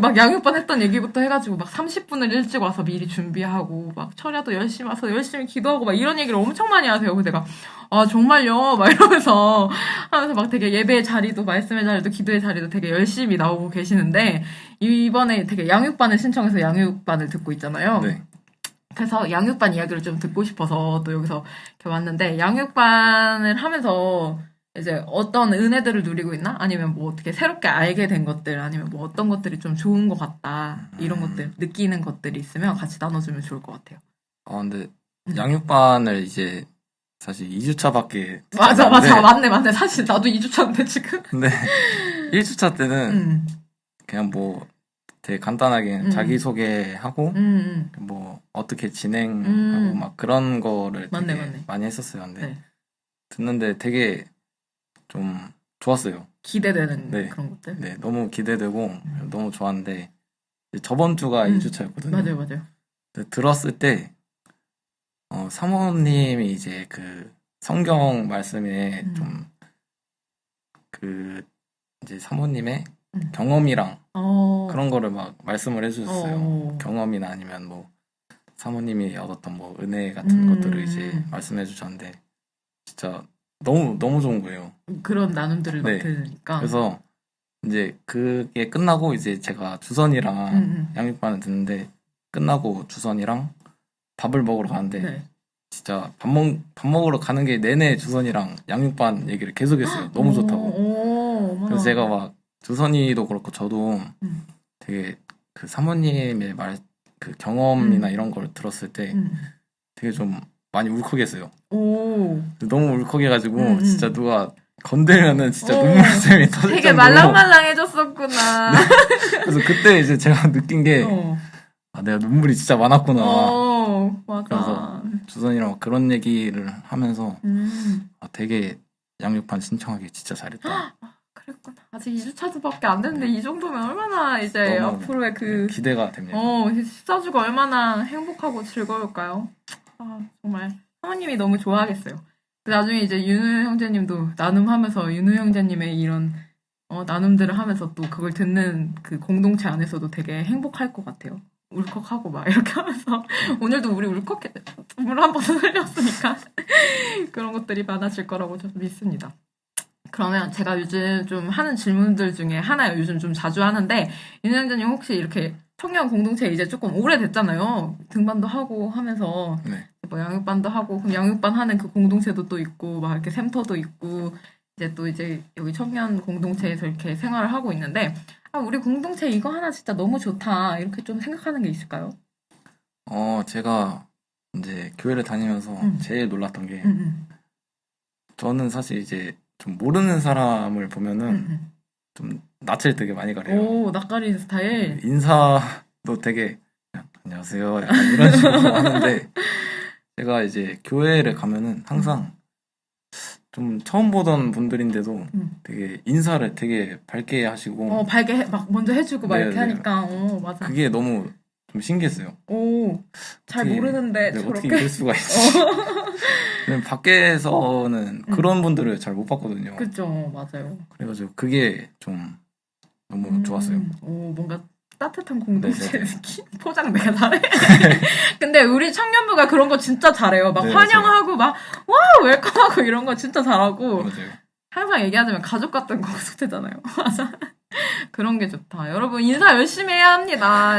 막 양육반 했던 얘기부터 해가지고 막 30분을 일찍 와서 미리 준비하고 막 철야도 열심히 와서 열심히 기도하고 막 이런 얘기를 엄청 많이 하세요. 그래서 내가 아 정말요? 막 이러면서 하면서 막 되게 예배의 자리도 말씀의 자리도 기도의 자리도 되게 열심히 나오고 계시는데 이번에 되게 양육반을 신청해서 양육반을 듣고 있잖아요. 네. 그래서 양육반 이야기를 좀 듣고 싶어서 또 여기서 이렇게 왔는데 양육반을 하면서 이제 어떤 은혜들을 누리고 있나? 아니면 뭐 어떻게 새롭게 알게 된 것들 아니면 뭐 어떤 것들이 좀 좋은 것 같다 이런 것들 느끼는 것들이 있으면 같이 나눠주면 좋을 것 같아요. 근데 양육반을 이제 사실 2주차밖에 맞아 맞네 사실 나도 2주차인데 지금 근데 1주차 때는 그냥 뭐 되게 간단하게 자기소개하고 뭐 어떻게 진행하고 막 그런 거를 되게 맞네. 많이 했었어요. 근데 네. 듣는데 되게 좀 좋았어요. 기대되는 네. 그런 것들. 네, 너무 기대되고 너무 좋았는데 저번 주가 2주차였거든요. 맞아요. 들었을 때 사모님이 이제 그 성경 말씀에 좀 그 이제 사모님의 경험이랑 그런 거를 막 말씀을 해주셨어요. 경험이나 아니면 뭐 사모님이 얻었던 뭐 은혜 같은 것들을 이제 말씀해 주셨는데 진짜 너무 너무 좋은 거예요. 그런 나눔들을 네. 맡으니까. 그래서 이제 그게 끝나고 이제 제가 주선이랑 양육반을 듣는데 끝나고 주선이랑 밥을 먹으러 가는데 네. 진짜 밥 먹으러 가는 게 내내 주선이랑 양육반 얘기를 계속했어요. 너무 좋다고. 그래서 제가 막 주선이도 그렇고 저도 되게 그 사모님의 그 경험이나 이런 걸 들었을 때 되게 좀 많이 울컥했어요. 너무 울컥해가지고 진짜 누가 건들면은 진짜 눈물샘이 터질 되게 정도로 말랑말랑해졌었구나. 네. 그래서 그때 이제 제가 느낀 게 내가 눈물이 진짜 많았구나. 맞아. 그래서 주선이랑 그런 얘기를 하면서 되게 양육반 신청하기 진짜 잘했다. 그랬구나. 아직 2주차도밖에 안 됐는데 이 정도면 얼마나 이제 앞으로의 그 기대가 됩니다. 14주가 얼마나 행복하고 즐거울까요? 정말 사모님이 너무 좋아하겠어요. 나중에 이제 윤우 형제님도 나눔하면서 윤우 형제님의 이런 나눔들을 하면서 또 그걸 듣는 그 공동체 안에서도 되게 행복할 것 같아요. 울컥하고 막 이렇게 하면서 오늘도 우리 울컥해 물 한 번 흘렸으니까 그런 것들이 많아질 거라고 저도 믿습니다. 그러면 제가 요즘 좀 하는 질문들 중에 하나요. 요즘 좀 자주 하는데 윤우 형제님 혹시 이렇게 청년 공동체 이제 조금 오래됐잖아요. 등반도 하고 하면서 네. 뭐 양육반도 하고 그럼 양육반 하는 그 공동체도 또 있고 막 이렇게 샘터도 있고 이제 여기 청년 공동체에서 이렇게 생활을 하고 있는데 우리 공동체 이거 하나 진짜 너무 좋다 이렇게 좀 생각하는 게 있을까요? 제가 이제 교회를 다니면서 제일 놀랐던 게 저는 사실 이제 좀 모르는 사람을 보면은 좀 낯을 되게 많이 가려요. 오, 낯가리는 스타일. 인사도 되게 안녕하세요 약간 이런 식으로 하는데 제가 이제 교회를 가면은 항상 좀 처음 보던 분들인데도 되게 인사를 되게 밝게 하시고 밝게 막 먼저 해주고 막 이렇게 하니까 맞아. 그게 너무 좀 신기했어요. 잘 모르는데 저렇게 어떻게 이럴 수가 있지? 밖에서는 그런 분들을 잘 못 봤거든요. 그죠, 맞아요. 그래가지고 그게 좀 너무 좋았어요. 뭔가 따뜻한 공동체 느낌? 포장 내가 잘해? 근데 우리 청년부가 그런 거 진짜 잘해요. 막 환영하고 막 와 웰컴하고 이런 거 진짜 잘하고 맞아요. 항상 얘기하자면 가족 같은 거 속되잖아요. 맞아. 그런 게 좋다. 여러분 인사 열심히 해야 합니다.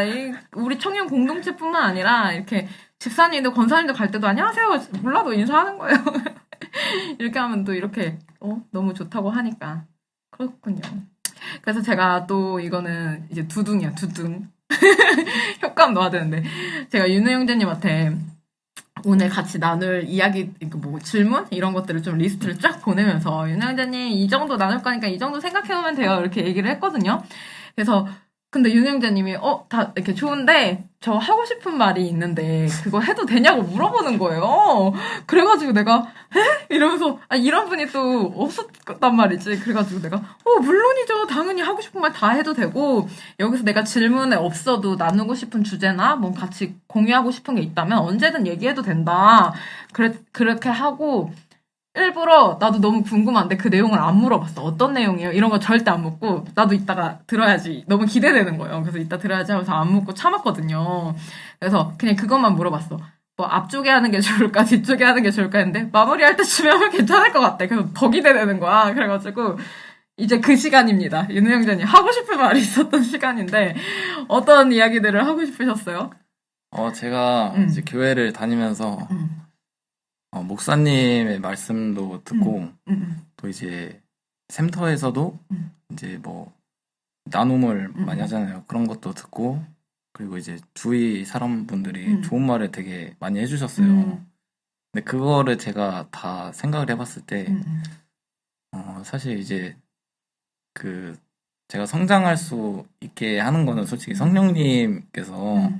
우리 청년 공동체뿐만 아니라 이렇게 집사님도 권사님도 갈 때도 안녕하세요. 몰라도 인사하는 거예요. 이렇게 하면 또 이렇게 너무 좋다고 하니까 그렇군요. 그래서 제가 또 이거는 이제 두둥이야 두둥 효과음 넣어야 되는데 제가 윤우 형제님한테 오늘 같이 나눌 이야기 뭐 질문 이런 것들을 좀 리스트를 쫙 보내면서 윤우 형제님 이 정도 나눌 거니까 이 정도 생각해오면 돼요 이렇게 얘기를 했거든요. 그래서 근데 윤우 형제님이 다 이렇게 좋은데 저 하고 싶은 말이 있는데 그거 해도 되냐고 물어보는 거예요. 그래가지고 내가 이러면서 이런 분이 또 없었단 말이지. 그래가지고 내가 물론이죠. 당연히 하고 싶은 말 다 해도 되고 여기서 내가 질문에 없어도 나누고 싶은 주제나 뭐 같이 공유하고 싶은 게 있다면 언제든 얘기해도 된다. 그렇게 하고 일부러 나도 너무 궁금한데 그 내용을 안 물어봤어. 어떤 내용이에요? 이런 거 절대 안 묻고 나도 이따가 들어야지. 너무 기대되는 거예요. 그래서 이따 들어야지 하면서 안 묻고 참았거든요. 그래서 그냥 그것만 물어봤어. 뭐 앞쪽에 하는 게 좋을까 뒤쪽에 하는 게 좋을까 했는데 마무리할 때쯤에 하면 괜찮을 것 같아. 그래서 더 기대되는 거야. 그래가지고 이제 그 시간입니다. 윤우 형제님 하고 싶은 말이 있었던 시간인데 어떤 이야기들을 하고 싶으셨어요? 제가 이제 교회를 다니면서 목사님의 말씀도 듣고 또 이제 샘터에서도 이제 뭐 나눔을 많이 하잖아요. 그런 것도 듣고 그리고 이제 주위 사람분들이 좋은 말을 되게 많이 해주셨어요. 근데 그거를 제가 다 생각을 해봤을 때 사실 이제 그 제가 성장할 수 있게 하는 거는 솔직히 성령님께서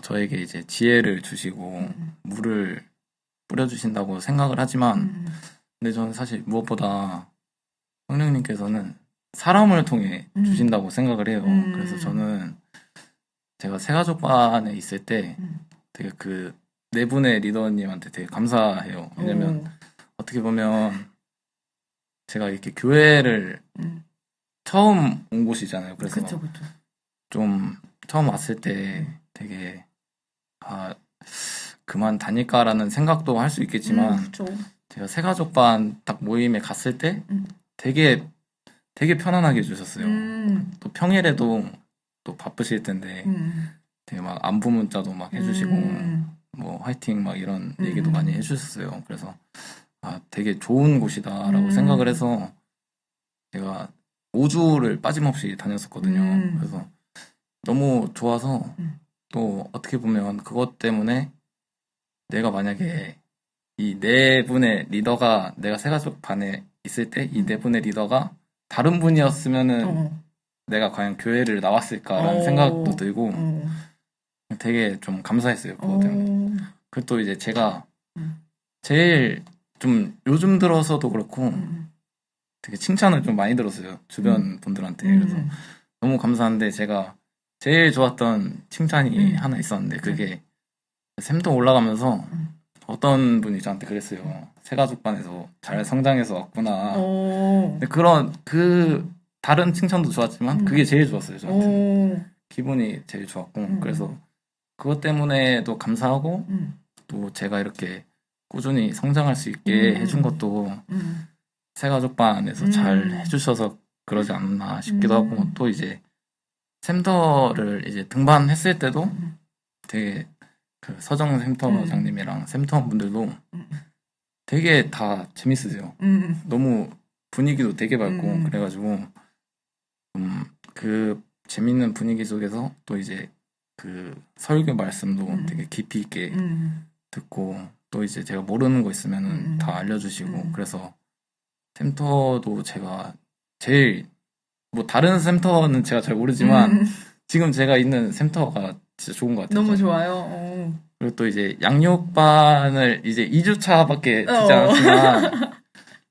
저에게 이제 지혜를 주시고 물을 뿌려주신다고 생각을 하지만 근데 저는 사실 무엇보다 성령님께서는 사람을 통해 주신다고 생각을 해요. 그래서 저는 제가 새가족반에 있을 때 되게 그 네 분의 리더님한테 되게 감사해요. 왜냐면 어떻게 보면 제가 이렇게 교회를 처음 온 곳이잖아요. 그래서 그쵸, 그쵸. 좀 처음 왔을 때 되게 그만 다닐까라는 생각도 할 수 있겠지만 그쵸. 제가 새가족반 딱 모임에 갔을 때 되게 편안하게 해주셨어요. 또 평일에도 또 바쁘실 텐데 되게 막 안부 문자도 막 해주시고 뭐 화이팅 막 이런 얘기도 많이 해주셨어요. 그래서 되게 좋은 곳이다라고 생각을 해서 제가 5주를 빠짐없이 다녔었거든요. 그래서 너무 좋아서 또 어떻게 보면 그것 때문에 내가 만약에 이 네 분의 리더가 내가 새가족 반에 있을 때 이 네 분의 리더가 다른 분이었으면은 내가 과연 교회를 나왔을까라는 생각도 들고 되게 좀 감사했어요. 그것 때문에. 그리고 또 이제 제가 제일 좀 요즘 들어서도 그렇고 되게 칭찬을 좀 많이 들었어요. 주변 분들한테. 그래서 너무 감사한데 제가 제일 좋았던 칭찬이 하나 있었는데 그게 샘도 올라가면서 어떤 분이 저한테 그랬어요. 새가족반에서 잘 성장해서 왔구나. 근데 다른 칭찬도 좋았지만 그게 제일 좋았어요. 저한테 기분이 제일 좋았고 그래서 그것 때문에도 감사하고 또 제가 이렇게 꾸준히 성장할 수 있게 해준 것도 새가족반에서 잘 해주셔서 그러지 않나 싶기도 하고 또 이제 샘터를 이제 등반했을 때도 되게 그 서정 샘터장님이랑 샘터분들도 되게 다 재밌으세요. 너무 분위기도 되게 밝고 그래가지고 그 재밌는 분위기 속에서 또 이제 그 설교 말씀도 되게 깊이 있게 듣고 또 이제 제가 모르는 거 있으면은 다 알려주시고 그래서 샘터도 제가 제일 뭐 다른 샘터는 제가 잘 모르지만 지금 제가 있는 샘터가 진짜 좋은 것 같아요. 너무 저는. 좋아요. 그리고 또 이제 양육반을 이제 2주차밖에 되지 않았지만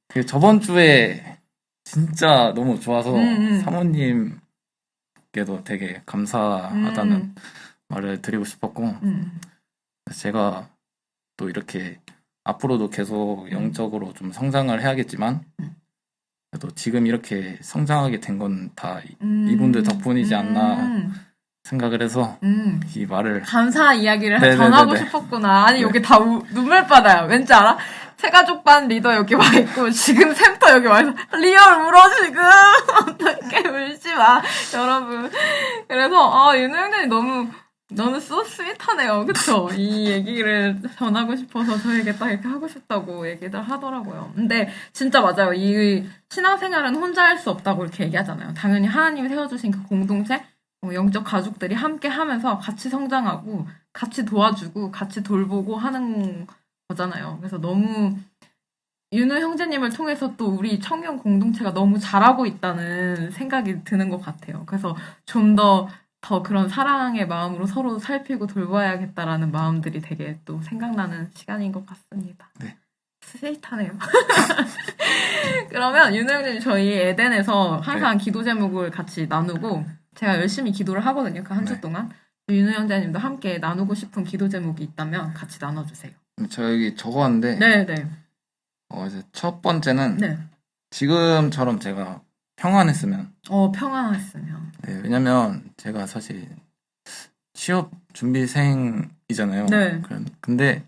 그 저번 주에 진짜 너무 좋아서 사모님께도 되게 감사하다는 말을 드리고 싶었고 제가 또 이렇게 앞으로도 계속 영적으로 좀 성장을 해야겠지만 그래도 지금 이렇게 성장하게 된 건 다 이분들 덕분이지 않나 생각을 해서 이 말을 감사 이야기를 네네네네. 전하고 싶었구나. 아니 네. 여기 다 눈물 받아요. 왠지 알아? 새가족반 리더 여기 와 있고 지금 샘터 여기 와 있어. 리얼 울어 지금. 어떡해 울지 마 여러분. 그래서 윤호 형님이 너무 so 스윗하네요. 그쵸? 이 얘기를 전하고 싶어서 저에게 딱 이렇게 하고 싶다고 얘기들 하더라고요. 근데 진짜 맞아요. 이 신앙생활은 혼자 할 수 없다고 이렇게 얘기하잖아요. 당연히 하나님이 세워주신 그 공동체, 영적 가족들이 함께 하면서 같이 성장하고 같이 도와주고 같이 돌보고 하는 거잖아요. 그래서 너무 윤우 형제님을 통해서 또 우리 청년 공동체가 너무 잘하고 있다는 생각이 드는 것 같아요. 그래서 좀 더 그런 사랑의 마음으로 서로 살피고 돌봐야겠다라는 마음들이 되게 또 생각나는 시간인 것 같습니다. 네. 스윗하네요. 그러면 윤우 형제님 저희 에덴에서 항상 기도 제목을 같이 나누고 제가 열심히 기도를 하거든요. 그 한 주 동안. 윤우 형제님도 함께 나누고 싶은 기도 제목이 있다면 같이 나눠주세요. 저 여기 적어왔는데 네네. 이제 첫 번째는 네. 지금처럼 제가 평안했으면 평안했으면. 네, 왜냐면 제가 사실 취업 준비생이잖아요. 네. 근데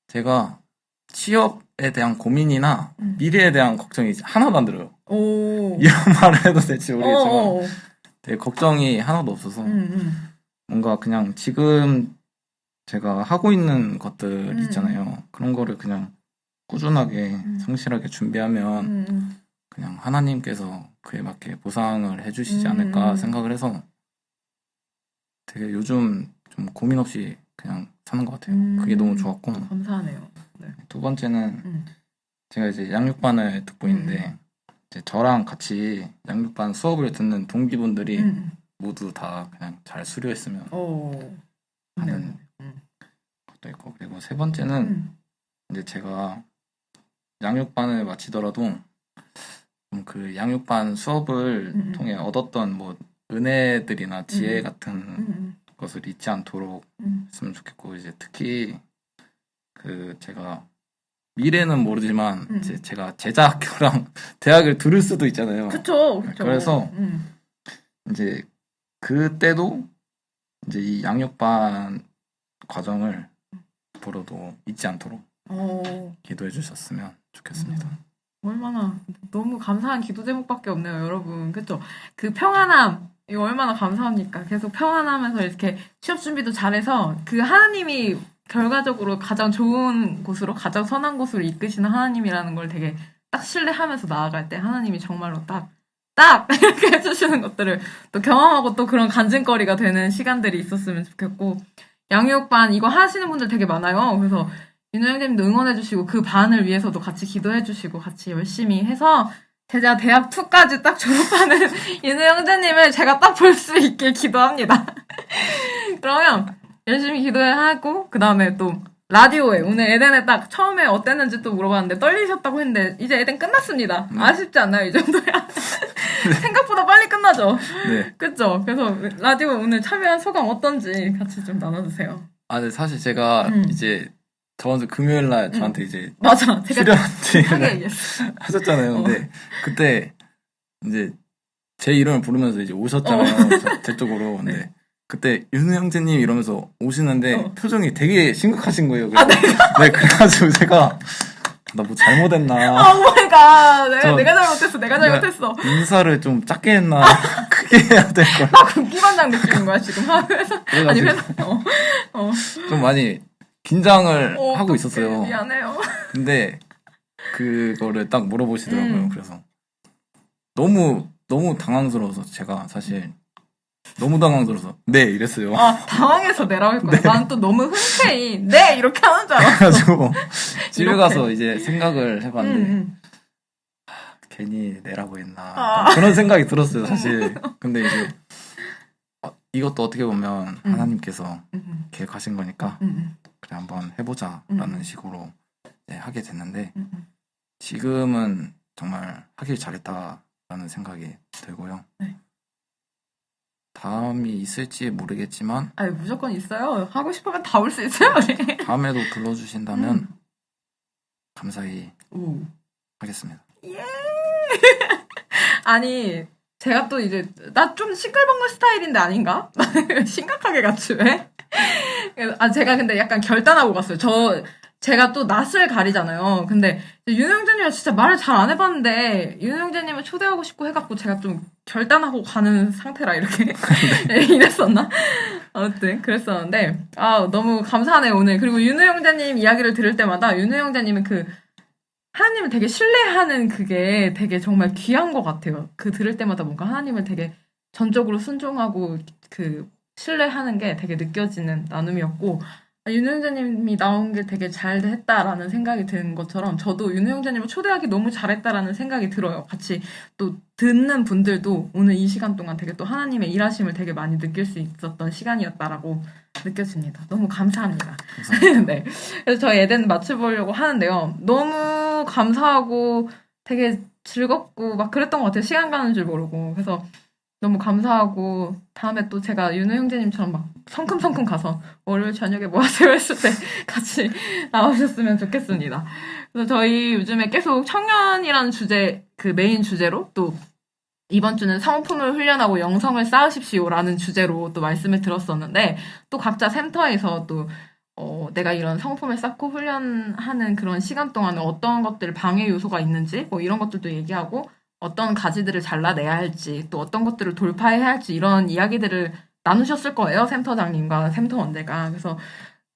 제가 취업에 대한 고민이나 미래에 대한 걱정이 하나도 안 들어요. 이런 말을 해도 될지 모르겠지만 되게 걱정이 하나도 없어서 뭔가 그냥 지금 제가 하고 있는 것들 있잖아요. 그런 거를 그냥 꾸준하게 성실하게 준비하면 그냥 하나님께서 그에 맞게 보상을 해주시지 않을까 생각을 해서 되게 요즘 좀 고민 없이 그냥 사는 것 같아요. 그게 너무 좋았고. 감사하네요. 네. 두 번째는 제가 이제 양육반을 듣고 있는데 이제 저랑 같이 양육반 수업을 듣는 동기분들이 모두 다 그냥 잘 수료했으면 하는 것도 있고 그리고 세 번째는 이제 제가 양육반을 마치더라도 그 양육반 수업을 통해 얻었던 뭐 은혜들이나 지혜 같은 것을 잊지 않도록 했으면 좋겠고 이제 특히 그 제가 미래는 모르지만 이제 제가 제자학교랑 대학을 들을 수도 있잖아요. 그쵸. 그래서 이제 그때도 이제 이 양육반 과정을 앞으로도 잊지 않도록 기도해 주셨으면 좋겠습니다. 얼마나 너무 감사한 기도 제목밖에 없네요, 여러분. 그쵸? 그 평안함, 이거 얼마나 감사합니까? 계속 평안하면서 이렇게 취업 준비도 잘해서 그 하나님이 결과적으로 가장 좋은 곳으로, 가장 선한 곳으로 이끄시는 하나님이라는 걸 되게 딱 신뢰하면서 나아갈 때 하나님이 정말로 딱 이렇게 해주시는 것들을 또 경험하고 또 그런 간증거리가 되는 시간들이 있었으면 좋겠고, 양육반 이거 하시는 분들 되게 많아요. 그래서 윤호 형님도 응원해주시고 그 반을 위해서도 같이 기도해주시고 같이 열심히 해서 제가 대학 2까지 딱 졸업하는 윤호 형제님을 제가 딱 볼 수 있게 기도합니다. 그러면 열심히 기도하고 그 다음에 또 라디오에 오늘 에덴에 딱 처음에 어땠는지 또 물어봤는데 떨리셨다고 했는데 이제 에덴 끝났습니다. 아쉽지 않나요? 이 정도야? 생각보다 빨리 끝나죠? 네. 그쵸? 그래서 라디오 오늘 참여한 소감 어떤지 같이 좀 나눠주세요. 네, 사실 제가 이제 저번 주 금요일 날 저한테 이제 맞아. 제가 출연 하셨잖아요. 근데 그때 이제 제 이름을 부르면서 이제 오셨잖아요. 제 쪽으로. 근데 그때 윤우 형제님 이러면서 오시는데 표정이 되게 심각하신 거예요. 그래서 네, 그래가지고 제가 나 뭐 잘못했나. 오마이갓. 내가 잘못했어. 인사를 좀 작게 했나. 크게 해야 될 걸. 나 국기반장 느끼는 거야, 지금. 회사. 아니, 회사. 좀 많이 긴장을 하고 있었어요. 미안해요. 근데 그거를 딱 물어보시더라고요. 그래서 너무 당황스러워서 제가 사실 너무 당황스러워서 네 이랬어요. 당황해서 내라고 했거든. 난 또 너무 흔쾌히 네 이렇게 하는 줄 알았어. 그래가지고 집에 가서 이제 생각을 해봤는데 괜히 내라고 했나 그런 생각이 들었어요 사실. 근데 이제 이것도 어떻게 보면 하나님께서 계획하신 거니까 그래 한번 해보자라는 식으로 하게 됐는데 지금은 정말 하길 잘했다라는 생각이 들고요. 네. 다음이 있을지 모르겠지만 무조건 있어요. 하고 싶으면 다 올 수 있어요. 우리. 다음에도 불러주신다면 감사히 하겠습니다. 예. 아니 제가 또 이제 나 좀 시끌벅글 스타일인데 아닌가? 심각하게 갔지 왜? 제가 근데 약간 결단하고 갔어요. 제가 또 낯을 가리잖아요. 근데 윤호 형제님은 진짜 말을 잘 안 해봤는데 윤호 형제님을 초대하고 싶고 해갖고 제가 좀 결단하고 가는 상태라 이렇게 이랬었나? 아무튼 그랬었는데 너무 감사하네요 오늘. 그리고 윤호 형제님 이야기를 들을 때마다 윤호 형제님은 그 하나님을 되게 신뢰하는 그게 되게 정말 귀한 것 같아요. 그 들을 때마다 뭔가 하나님을 되게 전적으로 순종하고 그 신뢰하는 게 되게 느껴지는 나눔이었고 윤호 형제님이 나온 게 되게 잘 했다라는 생각이 드는 것처럼 저도 윤호 형제님을 초대하기 너무 잘했다라는 생각이 들어요. 같이 또 듣는 분들도 오늘 이 시간 동안 되게 또 하나님의 일하심을 되게 많이 느낄 수 있었던 시간이었다라고 느껴집니다. 너무 감사합니다. 네. 그래서 저희 에덴 맞춰보려고 하는데요. 너무 감사하고 되게 즐겁고 막 그랬던 것 같아요. 시간 가는 줄 모르고. 그래서 너무 감사하고 다음에 또 제가 윤호 형제님처럼 막 성큼성큼 가서 월요일 저녁에 뭐 하세요 했을 때 같이 나오셨으면 좋겠습니다. 그래서 저희 요즘에 계속 청년이라는 주제 그 메인 주제로 또 이번 주는 성품을 훈련하고 영성을 쌓으십시오라는 주제로 또 말씀을 들었었는데 또 각자 센터에서 또 내가 이런 성품을 쌓고 훈련하는 그런 시간 동안에 어떤 것들 방해 요소가 있는지 뭐 이런 것들도 얘기하고 어떤 가지들을 잘라내야 할지 또 어떤 것들을 돌파해야 할지 이런 이야기들을 나누셨을 거예요. 센터장님과 센터원들과. 그래서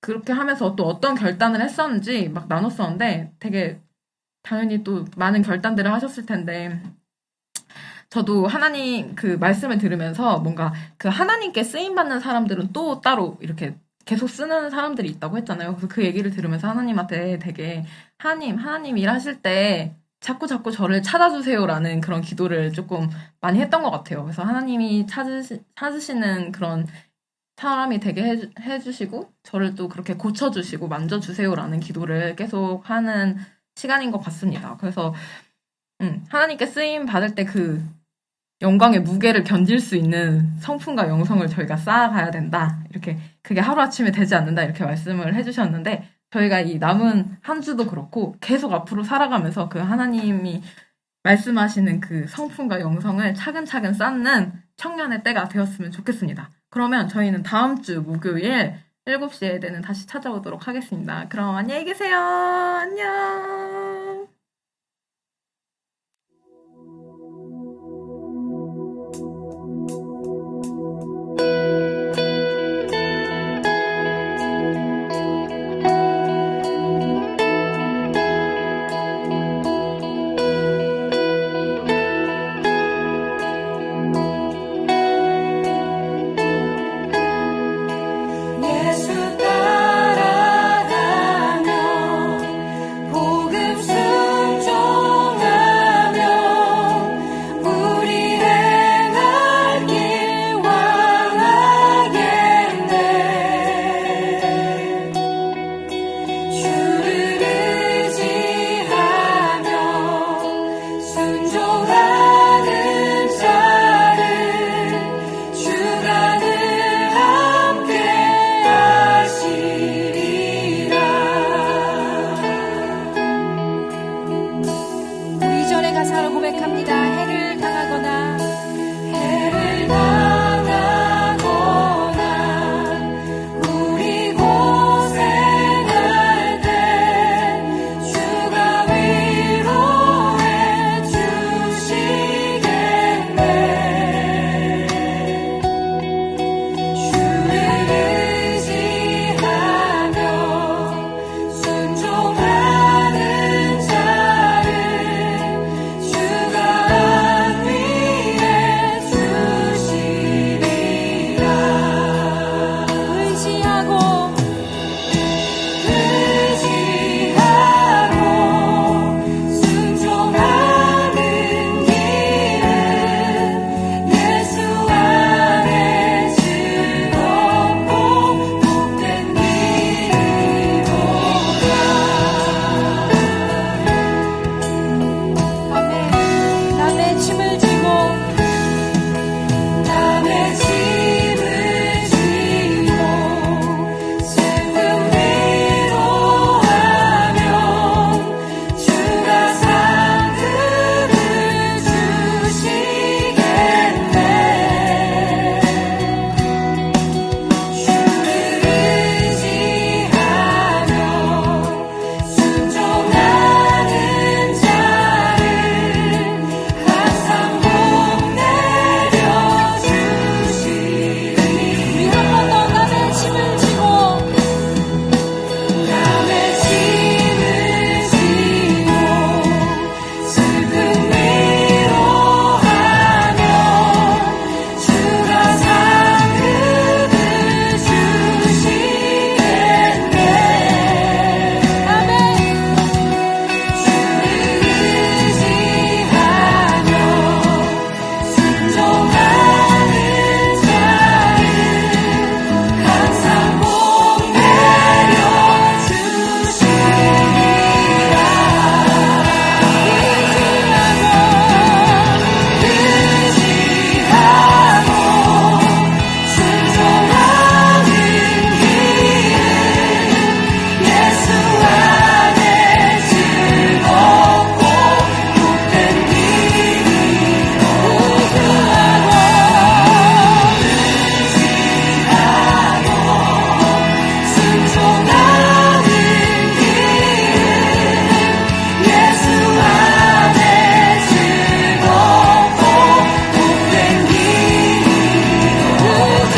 그렇게 하면서 또 어떤 결단을 했었는지 막 나눴었는데 되게 당연히 또 많은 결단들을 하셨을 텐데 저도 하나님 그 말씀을 들으면서 뭔가 그 하나님께 쓰임받는 사람들은 또 따로 이렇게 계속 쓰는 사람들이 있다고 했잖아요. 그래서 그 얘기를 들으면서 하나님한테 되게 하나님 일하실 때 자꾸 저를 찾아주세요라는 그런 기도를 조금 많이 했던 것 같아요. 그래서 하나님이 찾으시는 그런 사람이 되게 해주시고 저를 또 그렇게 고쳐주시고 만져주세요라는 기도를 계속 하는 시간인 것 같습니다. 그래서 하나님께 쓰임 받을 때 그 영광의 무게를 견딜 수 있는 성품과 영성을 저희가 쌓아가야 된다. 이렇게 그게 하루아침에 되지 않는다. 이렇게 말씀을 해주셨는데 저희가 이 남은 한 주도 그렇고 계속 앞으로 살아가면서 그 하나님이 말씀하시는 그 성품과 영성을 차근차근 쌓는 청년의 때가 되었으면 좋겠습니다. 그러면 저희는 다음 주 목요일 7시에 되는 다시 찾아오도록 하겠습니다. 그럼 안녕히 계세요. 안녕. 예수 따라가며 복음 순종하며 우리 행할 길 왕하겠네. 주를 의지하며 순종하는 자를 주가 늘 함께 하시리라. 우리 전에 가사로 고백합니다. 해를 당하거나 우리 고생할 때 주가 위로해 주시겠네. 주를 의지하며 순종하는 자를 주가 안위해 주시리라. 의지하고 순종하는 길은 예수 안에 즐겁고 복된 길이로다. 남의 짐을 지고 슬픔 위로하면 주가 상급을 주시겠네. 주를 의지하며 순종하는 자를 항상 복 내려주시리. 우리 한 번 더 남의 짐을 지고 슬픔 위로하며 주가 상급을 주시겠네. 아멘. 주를 의지하며 순종하는 자를 항상 복 내려주시리라. 의지하고 순종하는 길은 예수 안에 즐겁고 복된 순종하는 길은 예수 안에 즐겁고 복된 길이로다.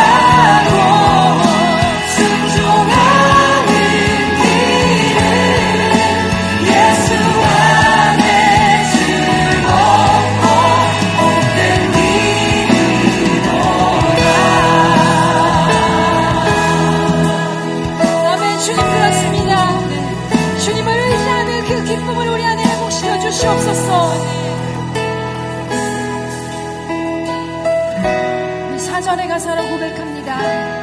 의지하고 순종하는 길은 예수 안에 즐겁고 복된 아멘. 주님 그렇습니다. 주님을 의지하는 그 기쁨을 우리 안에 회복시켜 주시옵소서. 우리 사전에 가사로 고백합니다.